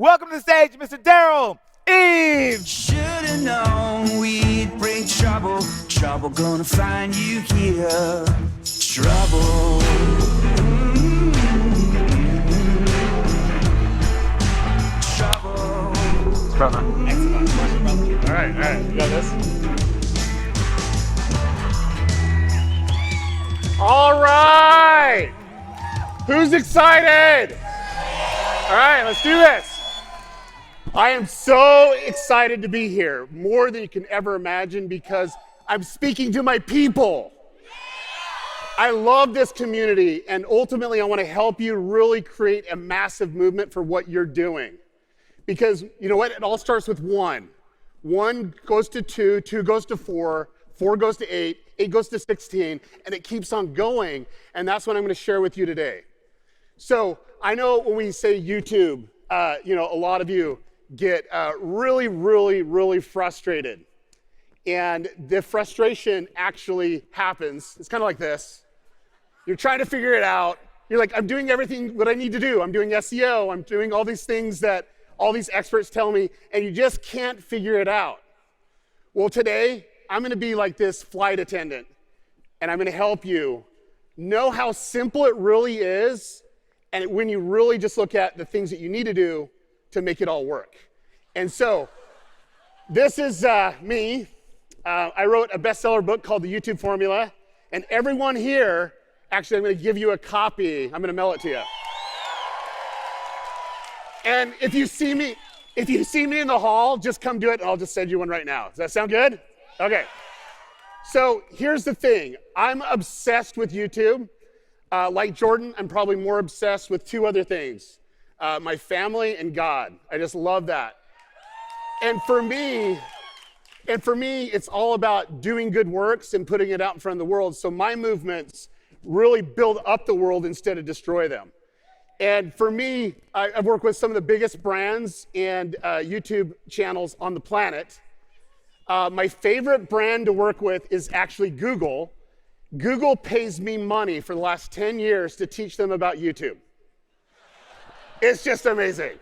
welcome to the stage, Mr. Derral Eve. Should've known we'd bring trouble. Trouble gonna find you here. Trouble. Trouble. Excellent. All right, you got this? All right, who's excited? All right, let's do this. I am so excited to be here, more than you can ever imagine, because I'm speaking to my people. I love this community, and ultimately I want to help you really create a massive movement for what you're doing. Because you know what? It all starts with one. One goes to two, two goes to four, four goes to eight, eight goes to 16, and it keeps on going. And that's what I'm going to share with you today. So I know when we say YouTube, a lot of you get really frustrated. And the frustration actually happens. It's kind of like this. You're trying to figure it out. You're like, I'm doing everything what I need to do. I'm doing SEO. I'm doing all these things that all these experts tell me, and you just can't figure it out. Well, today, I'm going to be like this flight attendant, and I'm going to help you know how simple it really is, and when you really just look at the things that you need to do to make it all work. And so, this is me. I wrote a bestseller book called The YouTube Formula, and everyone here, actually, I'm going to give you a copy. I'm going to mail it to you. And if you see me in the hall, just come do it, and I'll just send you one right now. Does that sound good? Okay. So here's the thing. I'm obsessed with YouTube. Like Jordan, I'm probably more obsessed with two other things. My family and God. I just love that. And for me, it's all about doing good works and putting it out in front of the world. So my movements really build up the world instead of destroy them. And for me, I've worked with some of the biggest brands and YouTube channels on the planet. My favorite brand to work with is actually Google. Google pays me money for the last 10 years to teach them about YouTube. It's just amazing.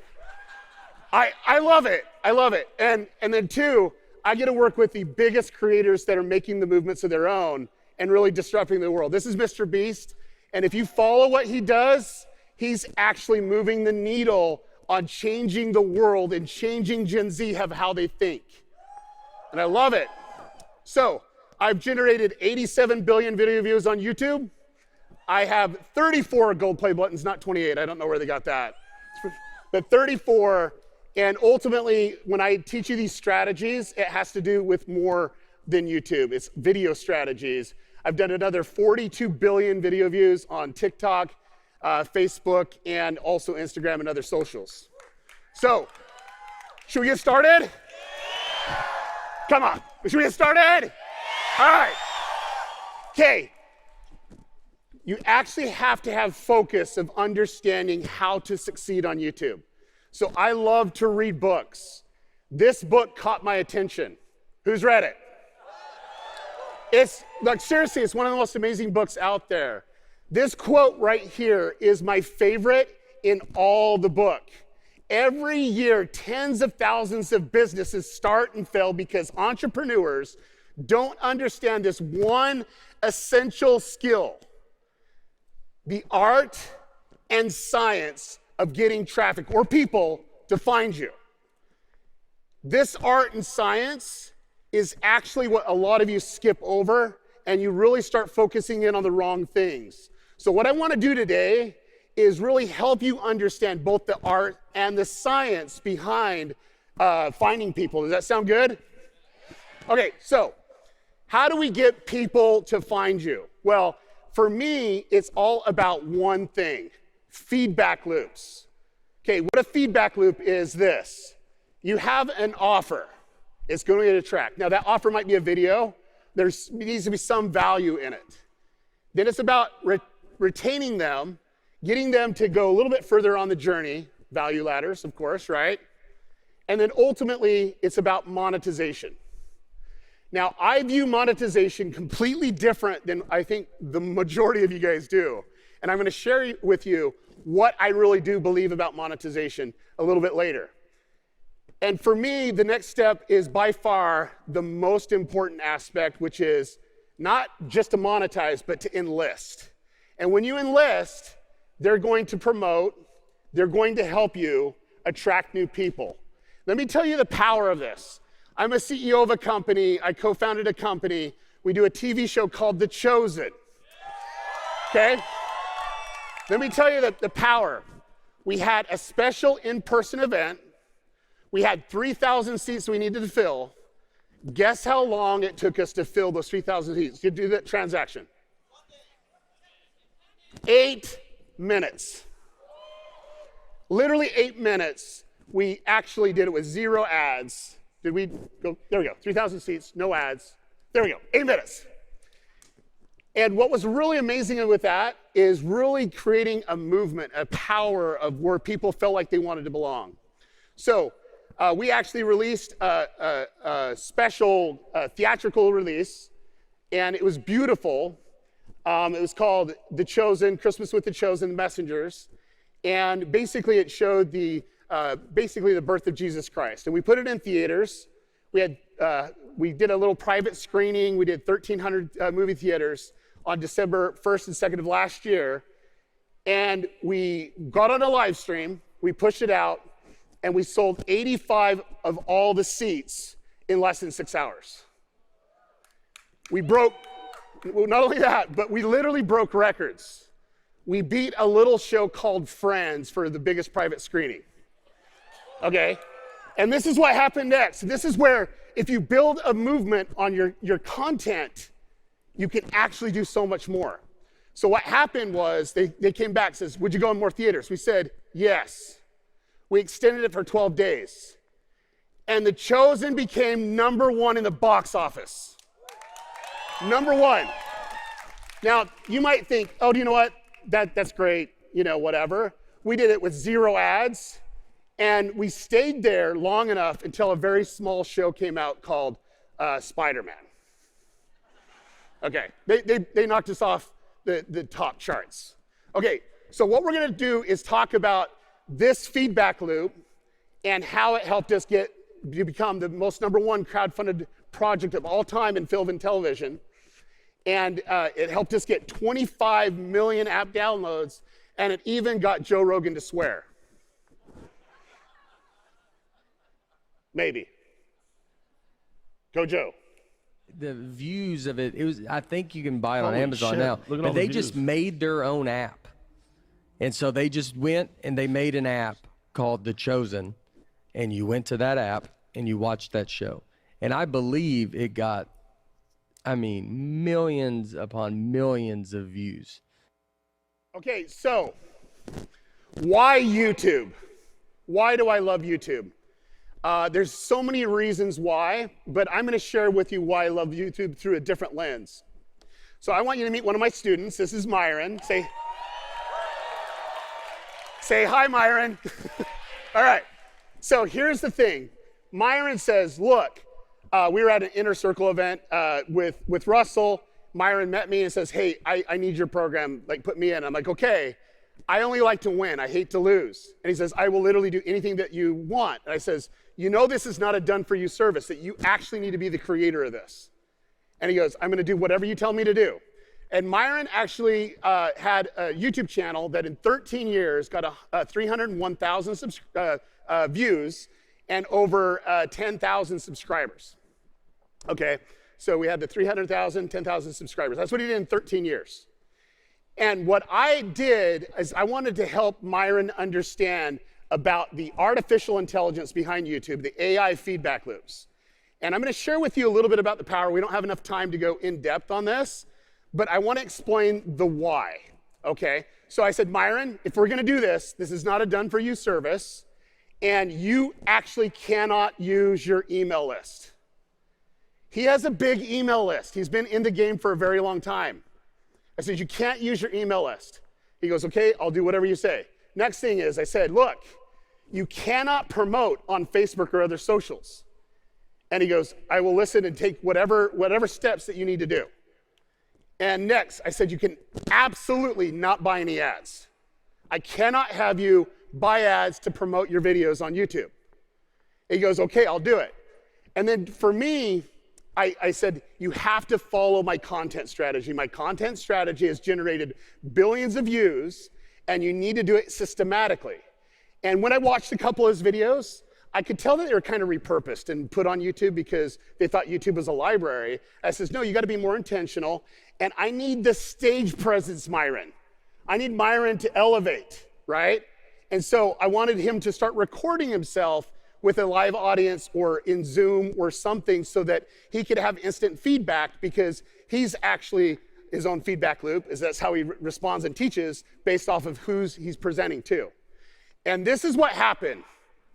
I love it. I love it. And then two, I get to work with the biggest creators that are making the movements of their own and really disrupting the world. This is Mr. Beast. And if you follow what he does, he's actually moving the needle on changing the world and changing Gen Z of how they think. And I love it. So I've generated 87 billion video views on YouTube. I have 34 gold play buttons, not 28. I don't know where they got that. But 34. And ultimately, when I teach you these strategies, it has to do with more than YouTube. It's video strategies. I've done another 42 billion video views on TikTok, Facebook, and also Instagram and other socials. So, should we get started? Come on, should we get started? All right. Okay. You actually have to have focus of understanding how to succeed on YouTube. So I love to read books. This book caught my attention. Who's read it? It's like, seriously, it's one of the most amazing books out there. This quote right here is my favorite in all the book. Every year, tens of thousands of businesses start and fail because entrepreneurs don't understand this one essential skill: the art and science of getting traffic or people to find you. This art and science is actually what a lot of you skip over, and you really start focusing in on the wrong things. So what I want to do today is really help you understand both the art and the science behind finding people. Does that sound good? Okay, so how do we get people to find you? Well, for me, it's all about one thing: feedback loops. Okay, what a feedback loop is this. You have an offer. It's going to get a track. Now, that offer might be a video. There needs to be some value in it. Then it's about retaining them, getting them to go a little bit further on the journey, value ladders, of course, right? And then ultimately, it's about monetization. Now, I view monetization completely different than I think the majority of you guys do. And I'm going to share with you what I really do believe about monetization a little bit later. And for me, the next step is by far the most important aspect, which is not just to monetize, but to enlist. And when you enlist, they're going to promote, they're going to help you attract new people. Let me tell you the power of this. I'm a CEO of a company. I co-founded a company. We do a TV show called The Chosen. Okay? Let me tell you the power. We had a special in-person event. We had 3,000 seats we needed to fill. Guess how long it took us to fill those 3,000 seats, to do that transaction? 8 minutes. Literally 8 minutes. We actually did it with 0 ads. Did we go? There we go. 3,000 seats, no ads. There we go. 8 minutes. And what was really amazing with that is really creating a movement, a power of where people felt like they wanted to belong. So we actually released a special theatrical release, and it was beautiful. It was called The Chosen, Christmas with the Chosen Messengers. And basically it showed the birth of Jesus Christ. And we put it in theaters. We did a little private screening. We did 1,300 movie theaters on December 1st and 2nd of last year. And we got on a live stream, we pushed it out, and we sold 85 of all the seats in less than 6 hours. We broke, well, not only that, but we literally broke records. We beat a little show called Friends for the biggest private screening. Okay? And this is what happened next. This is where if you build a movement on your content, you can actually do so much more. So what happened was they came back and says, would you go in more theaters? We said, yes. We extended it for 12 days. And The Chosen became #1 in the box office. #1. Now, you might think, oh, do you know what? That's great, whatever. We did it with 0 ads. And we stayed there long enough until a very small show came out called Spider-Man. Okay, they knocked us off the top charts. Okay, so what we're gonna do is talk about this feedback loop and how it helped us become the most #1 crowdfunded project of all time in film and television. And it helped us get 25 million app downloads, and it even got Joe Rogan to swear. Maybe. Go Joe. The views of it was, I think you can buy it on Holy Amazon shit. now. Look at all But the they just views. made their own app. And so they just went and they made an app called The Chosen. And you went to that app and you watched that show. And I believe it got, millions upon millions of views. Okay, so why YouTube? Why do I love YouTube? There's so many reasons why, but I'm going to share with you why I love YouTube through a different lens. So I want you to meet one of my students. This is Myron. Say hi, Myron. All right. So here's the thing. Myron says, look, we were at an Inner Circle event with Russell. Myron met me and says, hey, I need your program. Like, put me in. I'm like, okay. I only like to win. I hate to lose. And he says, I will literally do anything that you want. And I says, this is not a done-for-you service, that you actually need to be the creator of this. And he goes, I'm going to do whatever you tell me to do. And Myron actually had a YouTube channel that in 13 years got 301,000 views and over 10,000 subscribers. Okay, so we had the 300,000, 10,000 subscribers. That's what he did in 13 years. And what I did is I wanted to help Myron understand about the artificial intelligence behind YouTube, the AI feedback loops. And I'm going to share with you a little bit about the power. We don't have enough time to go in depth on this, but I want to explain the why, okay? So I said, Myron, if we're going to do this, this is not a done-for-you service, and you actually cannot use your email list. He has a big email list. He's been in the game for a very long time. I said, you can't use your email list. He goes, okay, I'll do whatever you say. Next thing is, I said, look, you cannot promote on Facebook or other socials. And he goes, I will listen and take whatever steps that you need to do. And next, I said you can absolutely not buy any ads. I cannot have you buy ads to promote your videos on YouTube. He goes, okay, I'll do it. And then for me, I said, you have to follow my content strategy. My content strategy has generated billions of views, and you need to do it systematically. And when I watched a couple of his videos, I could tell that they were kind of repurposed and put on YouTube because they thought YouTube was a library. I says, no, you got to be more intentional. And I need the stage presence, Myron. I need Myron to elevate, right? And so I wanted him to start recording himself with a live audience or in Zoom or something so that he could have instant feedback, because he's actually his own feedback loop, is that's how he responds and teaches based off of who he's presenting to. And this is what happened.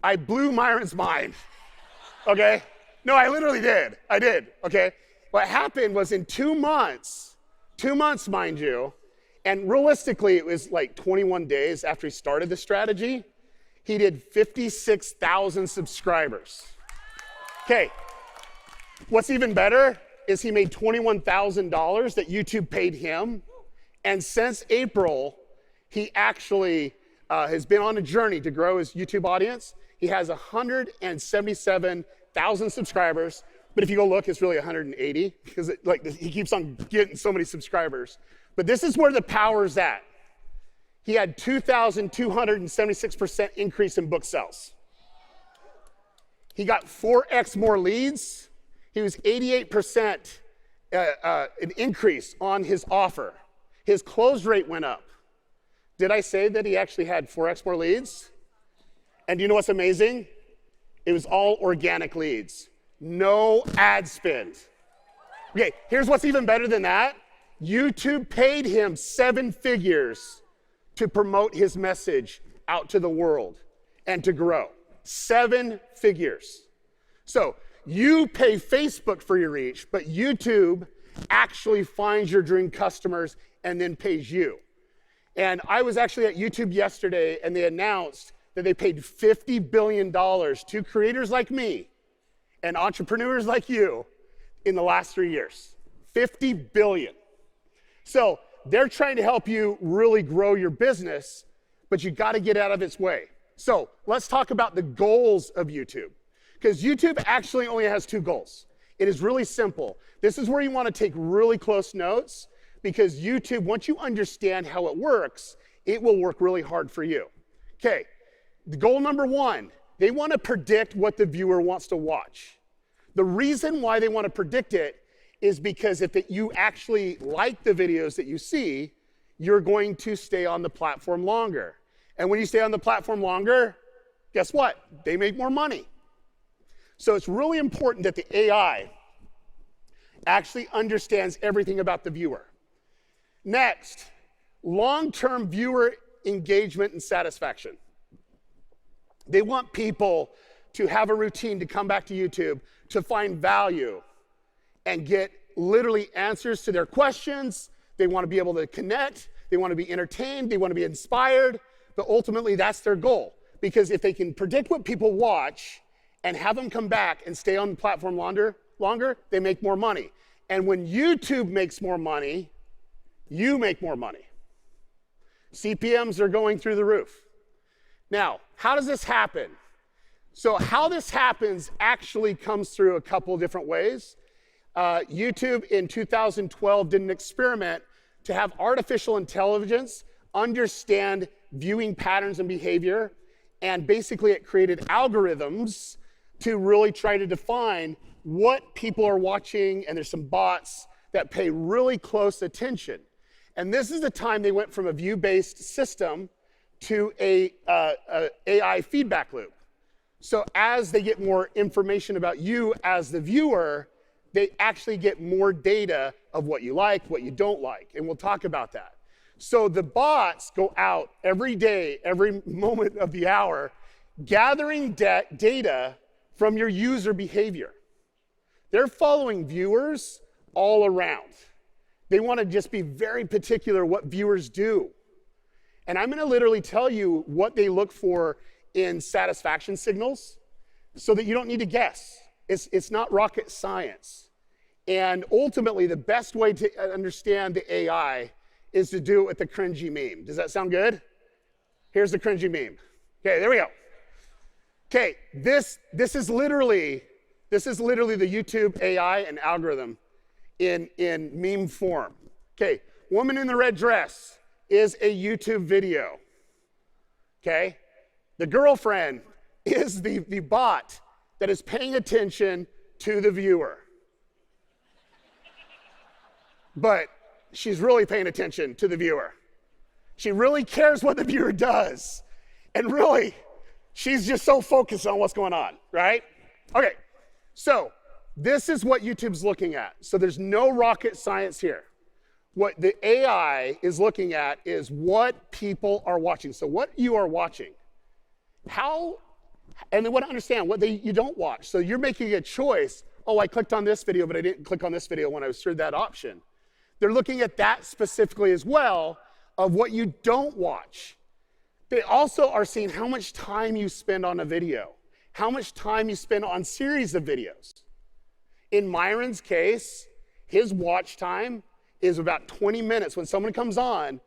I blew Myron's mind, okay? No, I literally did. I did, okay? What happened was in 2 months, mind you, and realistically it was like 21 days after he started the strategy, he did 56,000 subscribers. Okay, what's even better is he made $21,000 that YouTube paid him, and since April, he actually has been on a journey to grow his YouTube audience. He has 177,000 subscribers, but if you go look, it's really 180 because he keeps on getting so many subscribers. But this is where the power's at. He had 2,276% increase in book sales. He got 4x more leads. He was 88% an increase on his offer. His close rate went up. Did I say that he actually had 4x more leads? And you know what's amazing? It was all organic leads. No ad spend. Okay, here's what's even better than that. YouTube paid him 7 figures to promote his message out to the world and to grow. 7 figures. So you pay Facebook for your reach, but YouTube actually finds your dream customers and then pays you. And I was actually at YouTube yesterday, and they announced that they paid $50 billion to creators like me and entrepreneurs like you in the last 3 years. $50 billion. So they're trying to help you really grow your business, but you got to get out of its way. So let's talk about the goals of YouTube, because YouTube actually only has 2 goals. It is really simple. This is where you want to take really close notes, because YouTube, once you understand how it works, it will work really hard for you. Okay, the goal number 1, they want to predict what the viewer wants to watch. The reason why they want to predict it is because if you actually like the videos that you see, you're going to stay on the platform longer. And when you stay on the platform longer, guess what? They make more money. So it's really important that the AI actually understands everything about the viewer. Next, long-term viewer engagement and satisfaction. They want people to have a routine to come back to YouTube to find value and get literally answers to their questions. They want to be able to connect. They want to be entertained. They want to be inspired. But ultimately, that's their goal. Because if they can predict what people watch and have them come back and stay on the platform longer, they make more money. And when YouTube makes more money, you make more money. CPMs are going through the roof. Now, how does this happen? So how this happens actually comes through a couple different ways. YouTube in 2012 did an experiment to have artificial intelligence understand viewing patterns and behavior, and basically it created algorithms to really try to define what people are watching, and there's some bots that pay really close attention. And this is the time they went from a view-based system to a AI feedback loop. So as they get more information about you as the viewer, they actually get more data of what you like, what you don't like, and we'll talk about that. So the bots go out every day, every moment of the hour, gathering data from your user behavior. They're following viewers all around. They want to just be very particular what viewers do. And I'm going to literally tell you what they look for in satisfaction signals so that you don't need to guess. It's not rocket science. And ultimately, the best way to understand the AI is to do it with the cringy meme. Does that sound good? Here's the cringy meme. Okay, there we go. Okay, this is literally the YouTube AI and algorithm in meme form. Okay, woman in the red dress is a YouTube video. Okay, the girlfriend is the bot that is paying attention to the viewer. But she's really paying attention to the viewer. She really cares what the viewer does. And really, she's just so focused on what's going on, right? Okay, so this is what YouTube's looking at. So there's no rocket science here. What the AI is looking at is what people are watching. So what you are watching, how, and they want to understand what you don't watch. So you're making a choice. Oh, I clicked on this video, but I didn't click on this video when I was served that option. They're looking at that specifically as well, of what you don't watch. They also are seeing how much time you spend on a video, how much time you spend on series of videos. In Myron's case, his watch time is about 20 minutes. When someone comes on,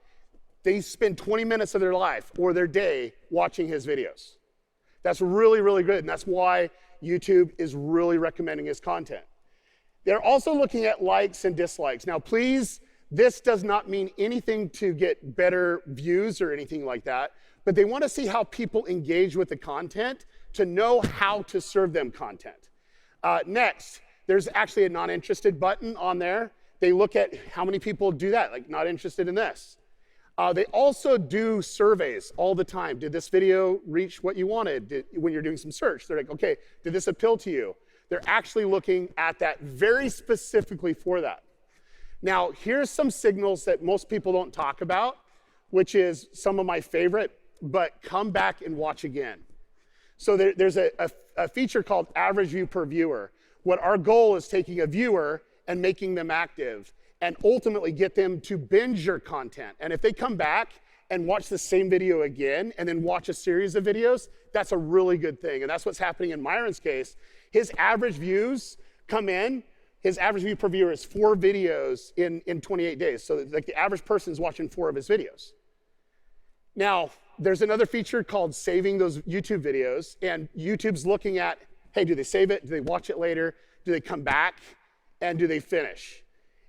they spend 20 minutes of their life or their day watching his videos. That's really, really good, and that's why YouTube is really recommending his content. They're also looking at likes and dislikes. Now, please, this does not mean anything to get better views or anything like that, but they want to see how people engage with the content to know how to serve them content. Next, there's actually a not interested button on there. They look at how many people do that, like not interested in this. They also do surveys all the time. Did this video reach what you wanted? When you're doing some search, they're like, okay, did this appeal to you? They're actually looking at that very specifically for that. Now, here's some signals that most people don't talk about, which is some of my favorite, but come back and watch again. So there's a feature called average view per viewer. What our goal is taking a viewer and making them active and ultimately get them to binge your content. And if they come back and watch the same video again and then watch a series of videos, that's a really good thing. And that's what's happening in Myron's case. His average views come in, his average view per viewer is 4 videos in 28 days. So like the average person is watching 4 of his videos. Now, there's another feature called saving those YouTube videos, and YouTube's looking at, hey, do they save it? Do they watch it later? Do they come back? And do they finish?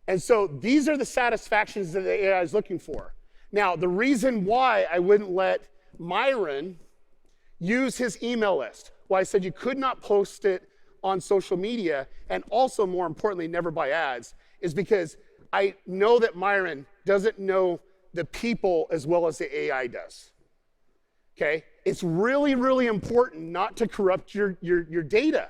And so these are the satisfactions that the AI is looking for. Now, the reason why I wouldn't let Myron use his email list, why I said you could not post it on social media, and also more importantly, never buy ads, is because I know that Myron doesn't know the people as well as the AI does. Okay? It's really, really important not to corrupt your data.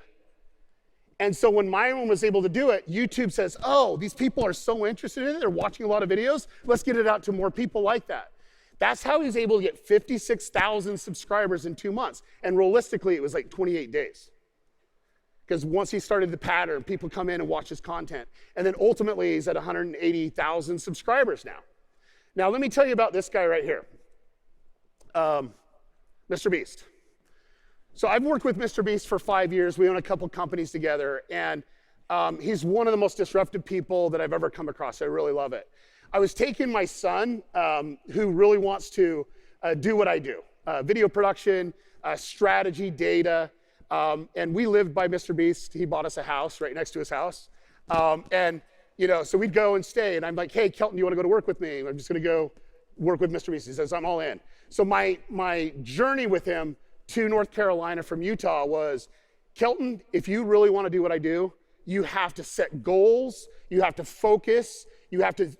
And so when Myron was able to do it, YouTube says, oh, these people are so interested in it, they're watching a lot of videos, let's get it out to more people like that. That's how he's able to get 56,000 subscribers in 2 months. And realistically, it was like 28 days. Because once he started the pattern, people come in and watch his content. And then ultimately, he's at 180,000 subscribers now. Now, let me tell you about this guy right here, Mr. Beast. So I've worked with Mr. Beast for 5 years. We own a couple companies together. And he's one of the most disruptive people that I've ever come across. I really love it. I was taking my son, who really wants to do what I do, video production, strategy, data. And we lived by Mr. Beast. He bought us a house right next to his house. And, you know, so we'd go and stay. And I'm like, hey, Kelton, do you want to go to work with me? I'm just going to go work with Mr. Beast. He says, I'm all in. So my journey with him to North Carolina from Utah was, Kelton, if you really want to do what I do, you have to set goals. You have to focus. You have to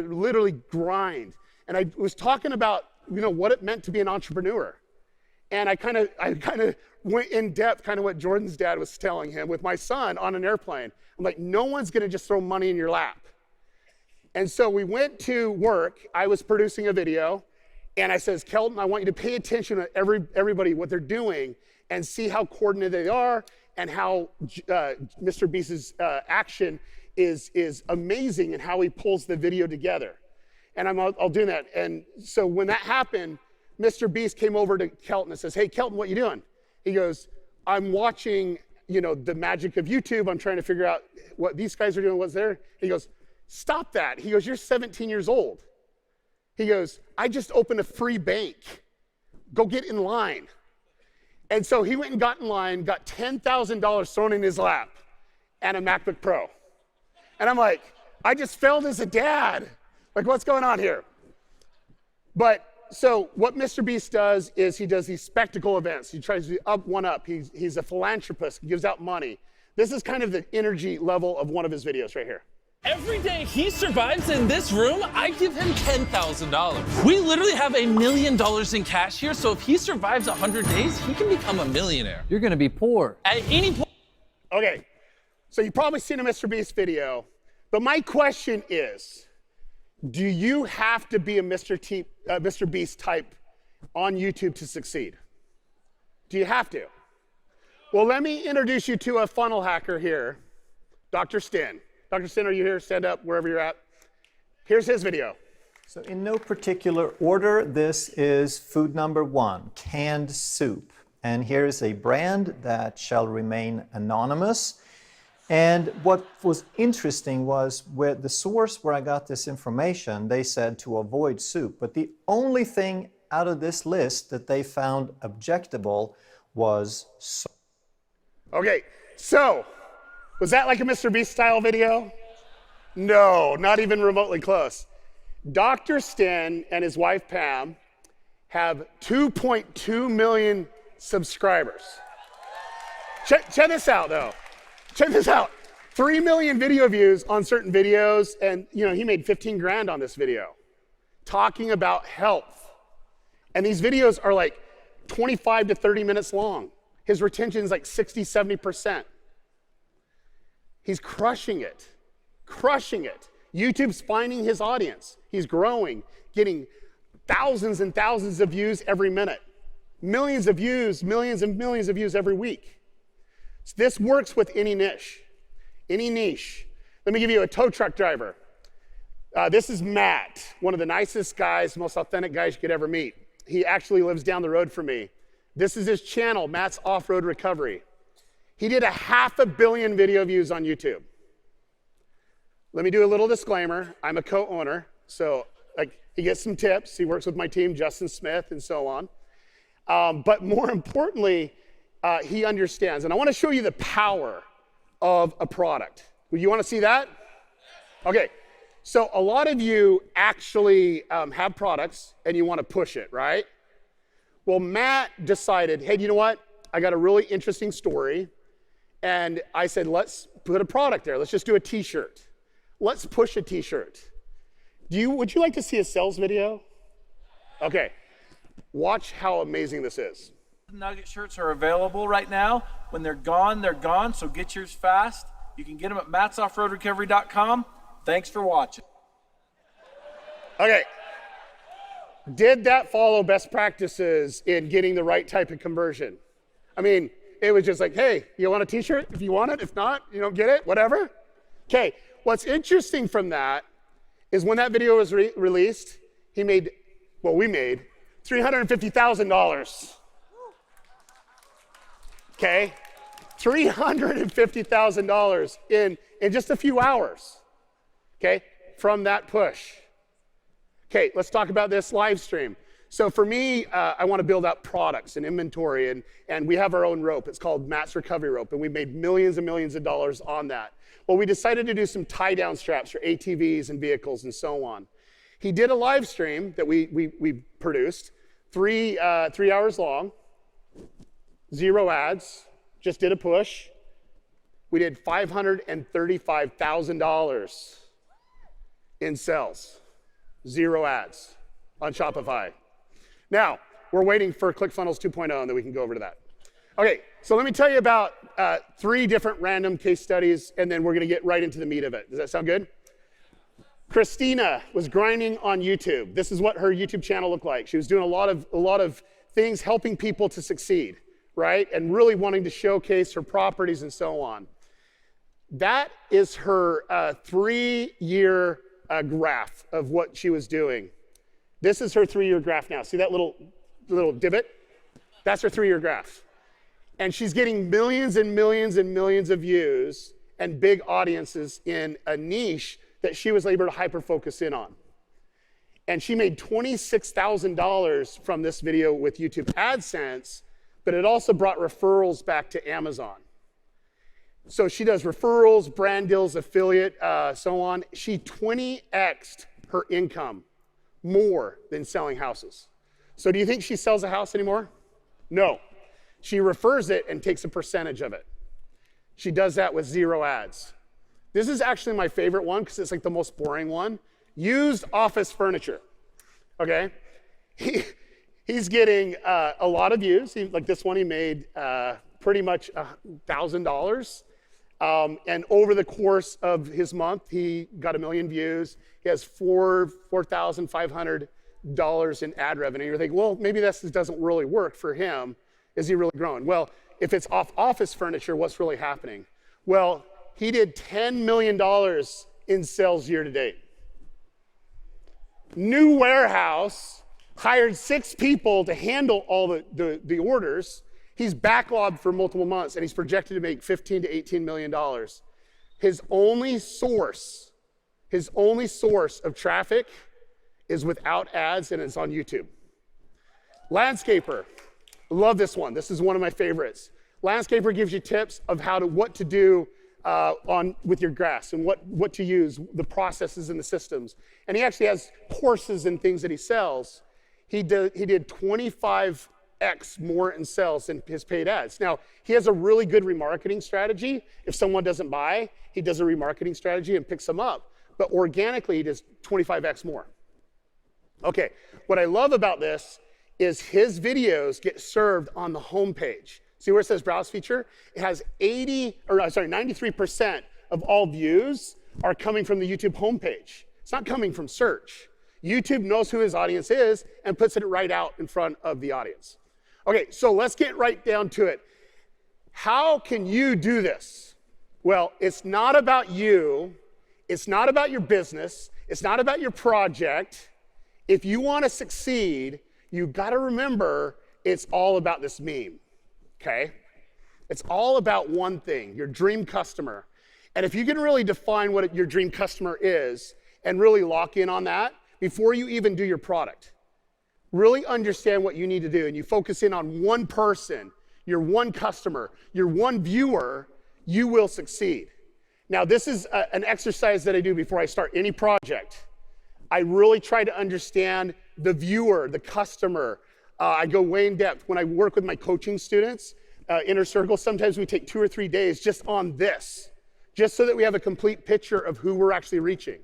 literally grind. And I was talking about, you know, what it meant to be an entrepreneur. And I kind of went in depth, kind of what Jordan's dad was telling him with my son on an airplane. I'm like, no one's going to just throw money in your lap. And so we went to work. I was producing a video. And I says, Kelton, I want you to pay attention to everybody, what they're doing, and see how coordinated they are and how Mr. Beast's action is amazing and how he pulls the video together. And I'll do that. And so when that happened, Mr. Beast came over to Kelton and says, hey, Kelton, what you doing? He goes, I'm watching the magic of YouTube. I'm trying to figure out what these guys are doing, what's there. He goes, stop that. He goes, you're 17 years old. He goes, I just opened a free bank. Go get in line. And so he went and got in line, got $10,000 thrown in his lap and a MacBook Pro. And I'm like, I just failed as a dad. Like, what's going on here? But so what Mr. Beast does is he does these spectacle events. He tries to one up. He's a philanthropist, he gives out money. This is kind of the energy level of one of his videos right here. Every day he survives in this room, I give him $10,000. We literally have $1 million in cash here, so if he survives 100 days, he can become a millionaire. You're gonna be poor. At any point. Okay, so you've probably seen a Mr. Beast video, but my question is, do you have to be a Mr. Beast type on YouTube to succeed? Do you have to? Well, let me introduce you to a funnel hacker here, Dr. Stin. Dr. Stin, are you here? Stand up wherever you're at. Here's his video. So in no particular order, this is food number 1, canned soup. And here is a brand that shall remain anonymous. And what was interesting was where the source where I got this information, they said to avoid soup. But the only thing out of this list that they found objectable was soap. Okay, so was that like a Mr. Beast style video? No, not even remotely close. Dr. Stin and his wife Pam have 2.2 million subscribers. Check this out though. Check this out. 3 million video views on certain videos, and he made 15 grand on this video talking about health. And these videos are like 25 to 30 minutes long. His retention is like 60, 70%. He's crushing it, crushing it. YouTube's finding his audience. He's growing, getting thousands and thousands of views every minute. Millions of views, millions and millions of views every week. So this works with any niche, any niche. Let me give you a tow truck driver. This is Matt, one of the nicest guys, most authentic guys you could ever meet. He actually lives down the road from me. This is his channel, Matt's Off-Road Recovery. He did 500 million video views on YouTube. Let me do a little disclaimer. I'm a co-owner, so he gets some tips. He works with my team, Justin Smith, and so on. But more importantly, he understands. And I want to show you the power of a product. You want to see that? Okay. So a lot of you actually have products and you want to push it, right? Well, Matt decided, hey, you know what? I got a really interesting story. And I said, let's put a product there. Let's just do a t-shirt. Let's push a t-shirt. Would you like to see a sales video? Okay. Watch how amazing this is. Nugget shirts are available right now. When they're gone, so get yours fast. You can get them at mattsoffroadrecovery.com. Thanks for watching. Okay. Did that follow best practices in getting the right type of conversion? I mean, it was just like, hey, you want a t-shirt? If you want it, if not, you don't get it, whatever. Okay, what's interesting from that is when that video was released, we made $350,000. Okay, $350,000 in just a few hours. Okay, from that push. Okay, let's talk about this live stream. So for me, I want to build out products and inventory, and we have our own rope. It's called Matt's Recovery Rope, and we made millions and millions of dollars on that. Well, we decided to do some tie-down straps for ATVs and vehicles and so on. He did a live stream that we produced, 3 hours long, 0 ads, just did a push. We did $535,000 in sales, 0 ads on Shopify. Now, we're waiting for ClickFunnels 2.0, and then we can go over to that. Okay, so let me tell you about 3 different random case studies, and then we're gonna get right into the meat of it. Does that sound good? Christina was grinding on YouTube. This is what her YouTube channel looked like. She was doing a lot of things helping people to succeed, right? And really wanting to showcase her properties and so on. That is her 3-year graph of what she was doing. This is her 3-year graph now. See that little divot? That's her 3-year graph. And she's getting millions and millions and millions of views and big audiences in a niche that she was able to hyper-focus in on. And she made $26,000 from this video with YouTube AdSense, but it also brought referrals back to Amazon. So she does referrals, brand deals, affiliate, so on. She 20x'd her income more than selling houses. So do you think she sells a house anymore? No. She refers it and takes a percentage of it. She does that with 0 ads. This is actually my favorite one because it's like the most boring one. Used office furniture, okay? He's getting a lot of views. Like this one, he made pretty much $1,000. And over the course of his month, he got 1 million views. He has $4,500 in ad revenue. You're thinking, well, maybe this doesn't really work for him. Is he really growing? Well, if it's off office furniture, what's really happening? Well, he did $10 million in sales year to date. New warehouse, hired 6 people to handle all the orders. He's backlogged for multiple months, and he's projected to make $15 to $18 million. His only source of traffic is without ads, and it's on YouTube. Landscaper. Love this one. This is one of my favorites. Landscaper gives you tips of what to do with your grass and what to use, the processes and the systems. And he actually has courses and things that he sells. He did 25x more in sales than his paid ads. Now, he has a really good remarketing strategy. If someone doesn't buy, he does a remarketing strategy and picks them up. But organically, he does 25x more. Okay, what I love about this is his videos get served on the home page. See where it says browse feature? It has 93% of all views are coming from the YouTube homepage. It's not coming from search. YouTube knows who his audience is and puts it right out in front of the audience. Okay, so let's get right down to it. How can you do this? Well, it's not about you. It's not about your business. It's not about your project. If you want to succeed, you got to remember it's all about this meme, okay? It's all about one thing, your dream customer. And if you can really define what your dream customer is and really lock in on that before you even do your product, really understand what you need to do, and you focus in on one person, your one customer, your one viewer, you will succeed. Now, this is an exercise that I do before I start any project. I really try to understand the viewer, the customer. I go way in depth. When I work with my coaching students, Inner Circle, sometimes we take 2 or 3 days just on this, just so that we have a complete picture of who we're actually reaching.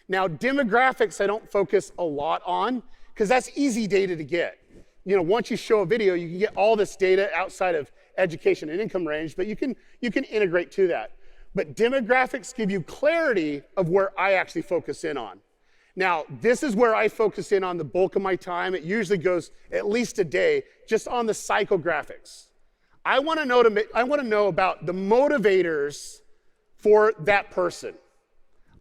Now, demographics I don't focus a lot on, because that's easy data to get. You know, once you show a video, you can get all this data outside of education and income range, but you can integrate to that. But demographics give you clarity of where I actually focus in on. Now, this is where I focus in on the bulk of my time. It usually goes at least a day just on the psychographics. I want to know about the motivators for that person.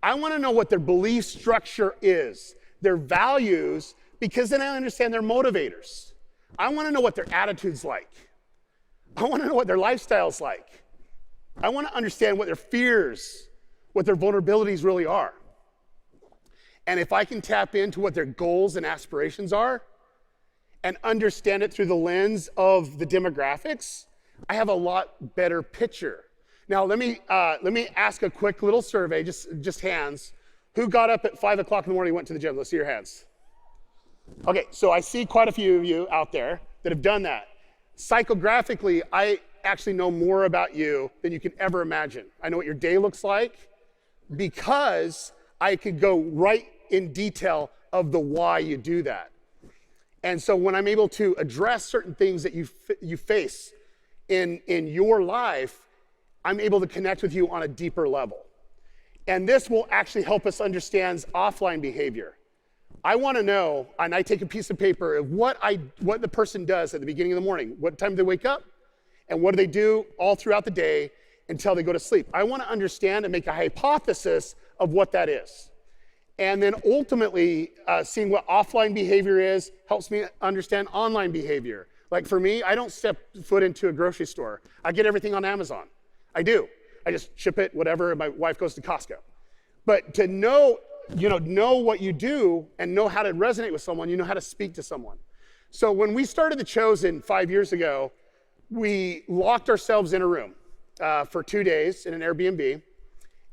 I want to know what their belief structure is, their values, because then I understand their motivators. I want to know what their attitude's like. I want to know what their lifestyle's like. I want to understand what their fears, what their vulnerabilities really are. And if I can tap into what their goals and aspirations are and understand it through the lens of the demographics, I have a lot better picture. Now, let me ask a quick little survey, just hands. Who got up at 5 o'clock in the morning and went to the gym? Let's see your hands. Okay, so I see quite a few of you out there that have done that. Psychographically, I actually know more about you than you can ever imagine. I know what your day looks like because I could go right in detail of the why you do that. And so when I'm able to address certain things that you face in your life, I'm able to connect with you on a deeper level. And this will actually help us understand offline behavior. I want to know, and I take a piece of paper of what the person does at the beginning of the morning. What time do they wake up? And what do they do all throughout the day until they go to sleep? I want to understand and make a hypothesis of what that is. And then ultimately, seeing what offline behavior is helps me understand online behavior. Like for me, I don't step foot into a grocery store. I get everything on Amazon. I do. I just ship it, whatever, and my wife goes to Costco. But to know what you do and know how to resonate with someone, you know how to speak to someone. So when we started The Chosen 5 years ago, we locked ourselves in a room for 2 days in an Airbnb,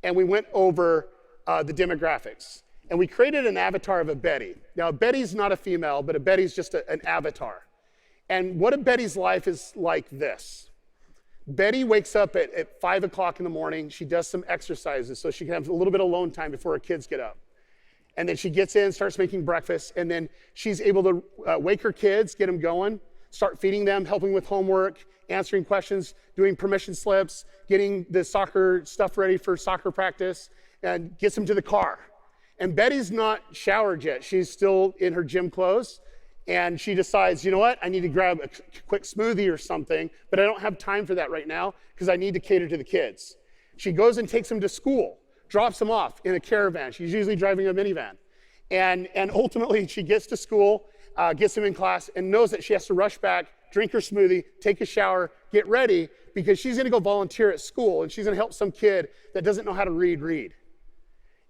and we went over the demographics. And we created an avatar of a Betty. Now, a Betty's not a female, but a Betty's just an avatar. And what a Betty's life is like this. Betty wakes up at 5 o'clock in the morning. She does some exercises so she can have a little bit of alone time before her kids get up. And then she gets in, starts making breakfast, and then she's able to wake her kids, get them going, start feeding them, helping with homework, answering questions, doing permission slips, getting the soccer stuff ready for soccer practice, and gets them to the car. And Betty's not showered yet. She's still in her gym clothes. And she decides, you know what? I need to grab a quick smoothie or something, but I don't have time for that right now because I need to cater to the kids. She goes and takes them to school, drops them off in a caravan. She's usually driving a minivan. And ultimately, she gets to school, gets them in class, and knows that she has to rush back, drink her smoothie, take a shower, get ready, because she's going to go volunteer at school, and she's going to help some kid that doesn't know how to read.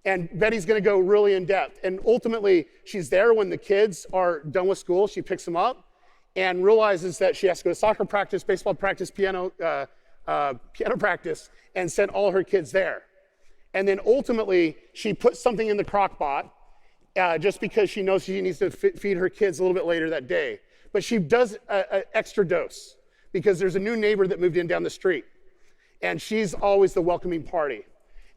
And Betty's going to go really in depth. And ultimately, she's there when the kids are done with school. She picks them up and realizes that she has to go to soccer practice, baseball practice, piano practice, and send all her kids there. And then ultimately, she puts something in the crock pot just because she knows she needs to feed her kids a little bit later that day. But she does an extra dose because there's a new neighbor that moved in down the street. And she's always the welcoming party.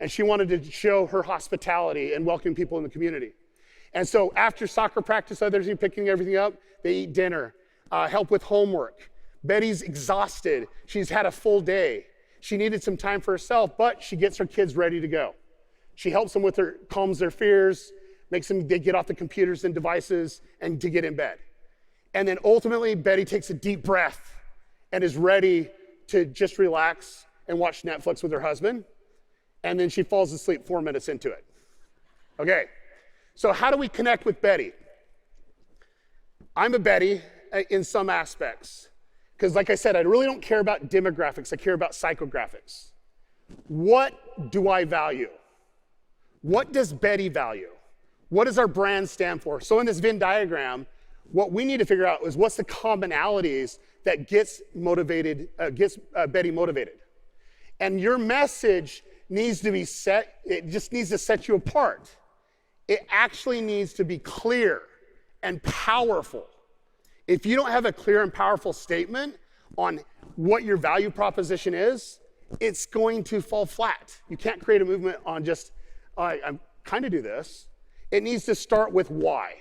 And she wanted to show her hospitality and welcome people in the community. And so after soccer practice, others are picking everything up, they eat dinner, help with homework. Betty's exhausted. She's had a full day. She needed some time for herself, but she gets her kids ready to go. She helps them with calms their fears, makes them get off the computers and devices and to get in bed. And then ultimately, Betty takes a deep breath and is ready to just relax and watch Netflix with her husband. And then she falls asleep 4 minutes into it. Okay, so how do we connect with Betty? I'm a Betty in some aspects, because like I said, I really don't care about demographics, I care about psychographics. What do I value? What does Betty value? What does our brand stand for? So in this Venn diagram, what we need to figure out is what's the commonalities that gets Betty motivated. And your message needs to be set, it just needs to set you apart. It actually needs to be clear and powerful. If you don't have a clear and powerful statement on what your value proposition is, it's going to fall flat. You can't create a movement on just, I kind of do this. It needs to start with why.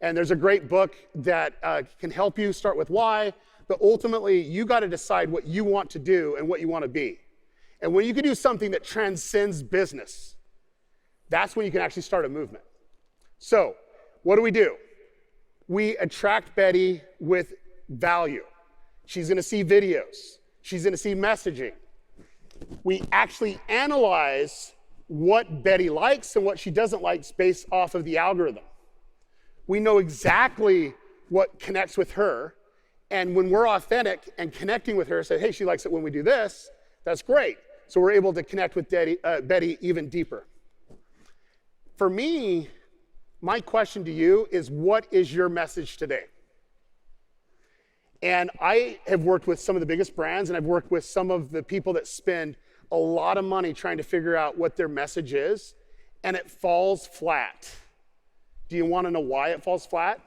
And there's a great book that can help you start with why, but ultimately you got to decide what you want to do and what you want to be. And when you can do something that transcends business, that's when you can actually start a movement. So what do? We attract Betty with value. She's going to see videos. She's going to see messaging. We actually analyze what Betty likes and what she doesn't like based off of the algorithm. We know exactly what connects with her. And when we're authentic and connecting with her, say, hey, she likes it when we do this, that's great. So we're able to connect with Betty even deeper. For me, my question to you is, what is your message today? And I have worked with some of the biggest brands, and I've worked with some of the people that spend a lot of money trying to figure out what their message is, and it falls flat. Do you want to know why it falls flat?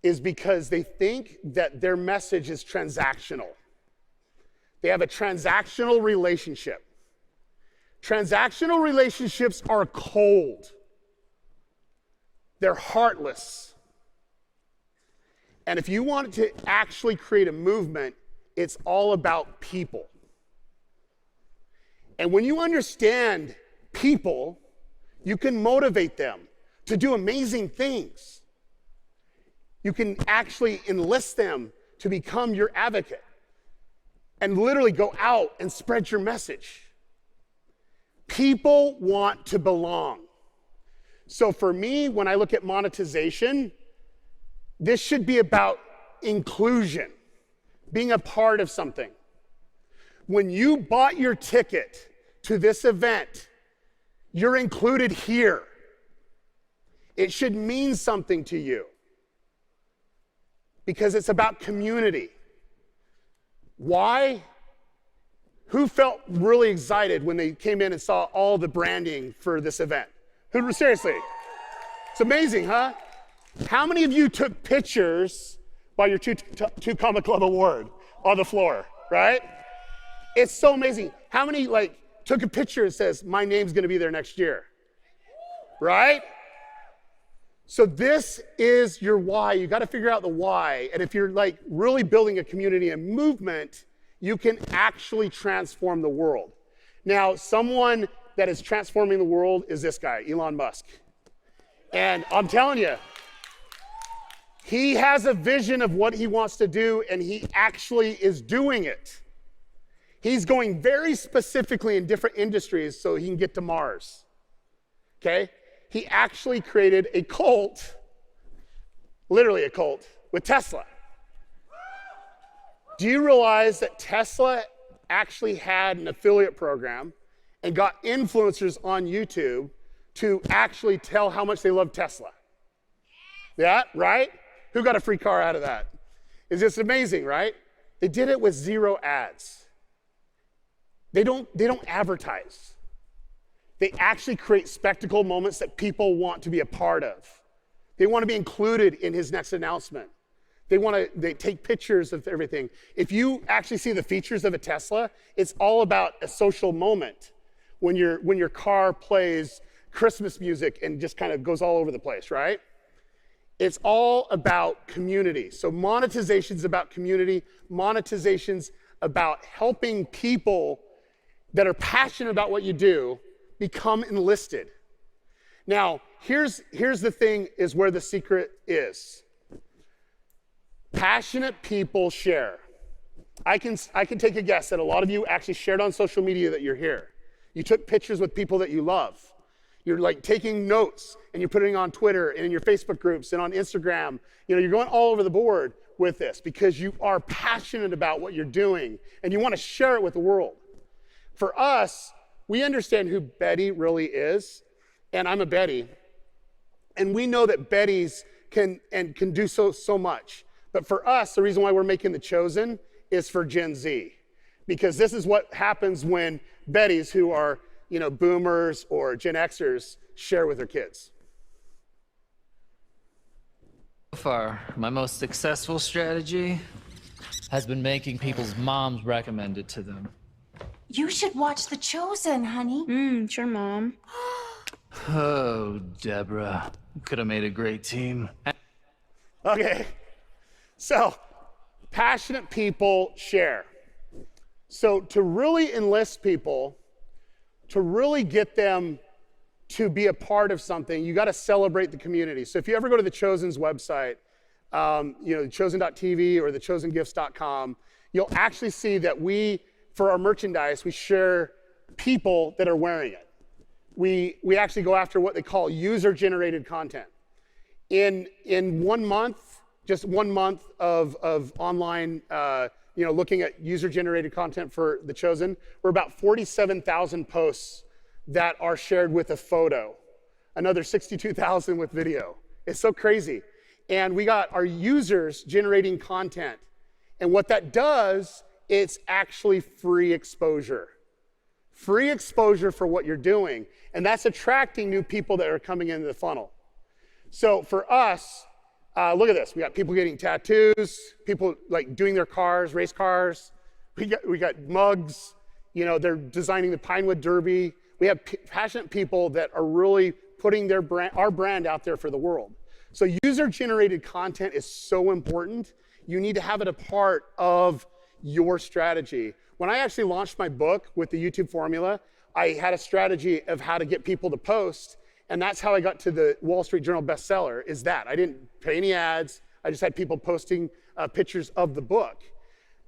Is because they think that their message is transactional. They have a transactional relationship. Transactional relationships are cold. They're heartless. And if you want to actually create a movement, it's all about people. And when you understand people, you can motivate them to do amazing things. You can actually enlist them to become your advocate and literally go out and spread your message. People want to belong. So for me, when I look at monetization, This should be about inclusion, being a part of something. When you bought your ticket to this event, you're included here. It should mean something to you because it's about community. Why? Who felt really excited when they came in and saw all the branding for this event? Who, seriously? It's amazing, huh? How many of you took pictures by your two Comma Club award on the floor, right? It's so amazing. How many took a picture and says, my name's gonna be there next year, right? So this is your why. You gotta figure out the why. And if you're really building a community and movement, you can actually transform the world. Now, someone that is transforming the world is this guy, Elon Musk. And I'm telling you, he has a vision of what he wants to do, and he actually is doing it. He's going very specifically in different industries so he can get to Mars, okay? He actually created a cult, literally a cult, with Tesla. Do you realize that Tesla actually had an affiliate program and got influencers on YouTube to actually tell how much they love Tesla? Yeah, right? Who got a free car out of that? It's just amazing, right? They did it with 0 ads. They don't advertise. They actually create spectacle moments that people want to be a part of. They want to be included in his next announcement. They take pictures of everything. If you actually see the features of a Tesla, it's all about a social moment when your car plays Christmas music and just kind of goes all over the place, right? It's all about community. So monetization's about community. Monetization's about helping people that are passionate about what you do become enlisted. Now, here's the thing, is where the secret is. Passionate people share. I can take a guess that a lot of you actually shared on social media that you're here. You took pictures with people that you love. You're taking notes and you're putting it on Twitter and in your Facebook groups and on Instagram. You're going all over the board with this because you are passionate about what you're doing and you want to share it with the world. For us, we understand who Betty really is, and I'm a Betty, and we know that Bettys can do so much. But for us, the reason why we're making The Chosen is for Gen Z, because this is what happens when Bettys, who are boomers or Gen Xers, share with their kids. So far, my most successful strategy has been making people's moms recommend it to them. You should watch The Chosen, honey. Sure, Mom. Oh, Deborah. Could have made a great team. Okay, so passionate people share. So to really enlist people, to really get them to be a part of something, you got to celebrate the community. So if you ever go to The Chosen's website, thechosen.tv or thechosengifts.com, you'll actually see that for our merchandise, we share people that are wearing it. We actually go after what they call user-generated content. In 1 month, just 1 month of online, looking at user-generated content for The Chosen, we're about 47,000 posts that are shared with a photo, another 62,000 with video. It's so crazy. And we got our users generating content. And what that does, it's actually free exposure. Free exposure for what you're doing. And that's attracting new people that are coming into the funnel. So for us, look at this. We got people getting tattoos, people doing their cars, race cars. We got mugs. They're designing the Pinewood Derby. We have passionate people that are really putting our brand out there for the world. So user-generated content is so important. You need to have it a part of your strategy. When I actually launched my book with the YouTube formula, I had a strategy of how to get people to post, and that's how I got to the Wall Street Journal bestseller, is that. I didn't pay any ads. I just had people posting pictures of the book.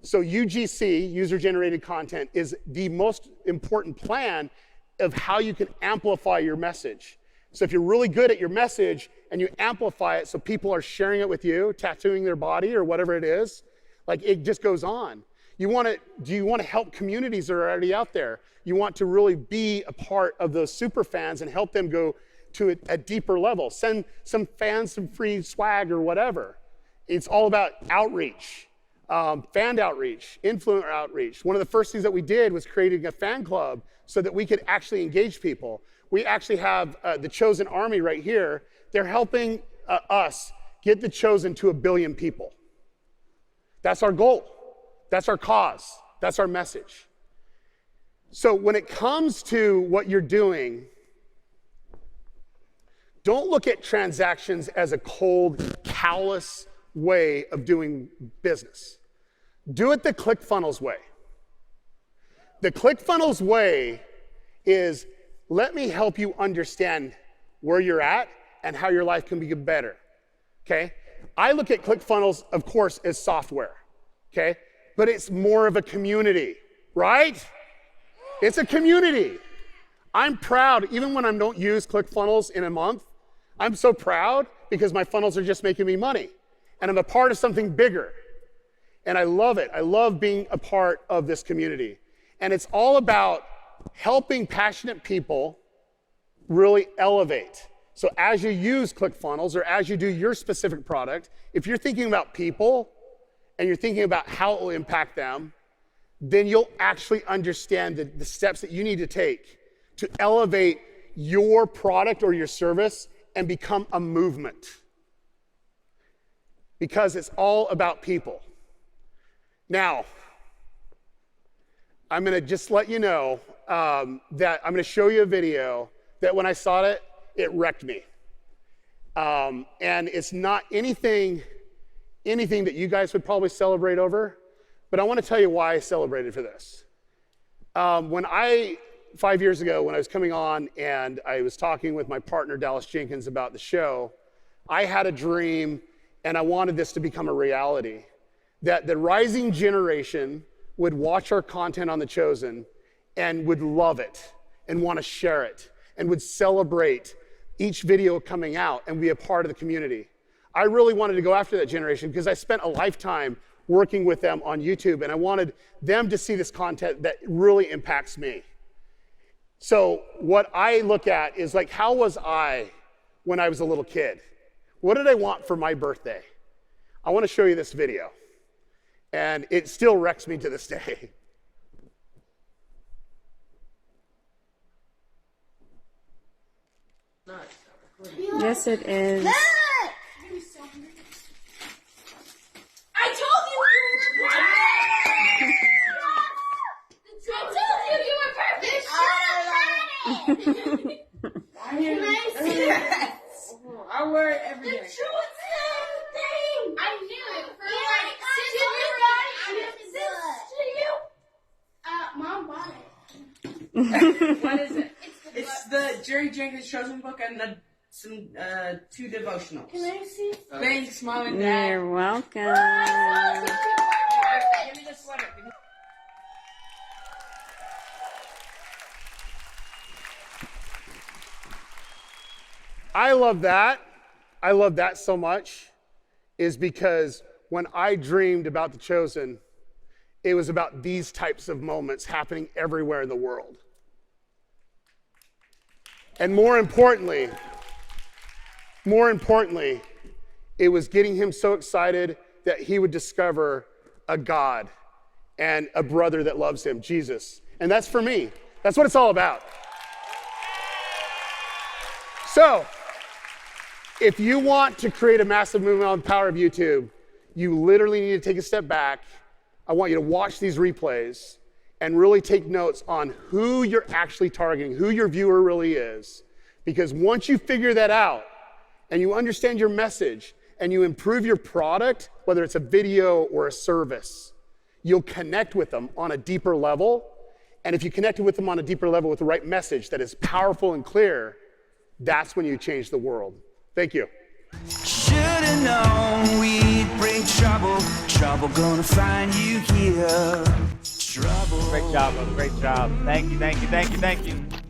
So UGC, user-generated content, is the most important plan of how you can amplify your message. So if you're really good at your message, and you amplify it so people are sharing it with you, tattooing their body or whatever it is, like it just goes on. Do you want to help communities that are already out there? You want to really be a part of those super fans and help them go to a deeper level. Send some fans some free swag or whatever. It's all about outreach, fan outreach, influencer outreach. One of the first things that we did was creating a fan club so that we could actually engage people. We actually have the Chosen Army right here. They're helping us get the Chosen to 1 billion people. That's our goal. That's our cause. That's our message. So when it comes to what you're doing, don't look at transactions as a cold, callous way of doing business. Do it the ClickFunnels way. The ClickFunnels way is, let me help you understand where you're at and how your life can be better, okay? I look at ClickFunnels, of course, as software, okay? But it's more of a community, right? It's a community. I'm proud, even when I don't use ClickFunnels in a month, I'm so proud because my funnels are just making me money. And I'm a part of something bigger. And I love it. I love being a part of this community. And it's all about helping passionate people really elevate. So as you use ClickFunnels or as you do your specific product, if you're thinking about people and you're thinking about how it will impact them, then you'll actually understand the steps that you need to take to elevate your product or your service and become a movement. Because it's all about people. Now, I'm gonna just let you know that I'm gonna show you a video that when I saw it, it wrecked me. And it's not anything that you guys would probably celebrate over, but I wanna tell you why I celebrated for this. 5 years ago, when I was coming on and I was talking with my partner, Dallas Jenkins, about the show, I had a dream and I wanted this to become a reality, that the rising generation would watch our content on The Chosen and would love it and want to share it and would celebrate each video coming out and be a part of the community. I really wanted to go after that generation because I spent a lifetime working with them on YouTube and I wanted them to see this content that really impacts me. So what I look at is like, how was I when I was a little kid? What did I want for my birthday? I want to show you this video. And it still wrecks me to this day. Yes, it is. I told you you were perfect! I told you you were perfect! Can I see it? I wear it every day. The truth thing! I knew it. Mom bought it. What is it? It's the Jerry Jenkins Chosen book and some 2 devotionals. Can I see? Thanks, Mom and Dad. You're welcome. Give me the sweater. I love that. I love that so much is because when I dreamed about The Chosen, it was about these types of moments happening everywhere in the world. And more importantly, it was getting him so excited that he would discover a God and a brother that loves him, Jesus. And that's for me. That's what it's all about. So, if you want to create a massive movement on the power of YouTube, you literally need to take a step back. I want you to watch these replays and really take notes on who you're actually targeting, who your viewer really is. Because once you figure that out and you understand your message and you improve your product, whether it's a video or a service, you'll connect with them on a deeper level. And if you connected with them on a deeper level with the right message that is powerful and clear, that's when you change the world. Thank you. Should've known we'd bring trouble. Trouble gonna find you here. Trouble. Great job, brother. Great job. Thank you, thank you, thank you, thank you.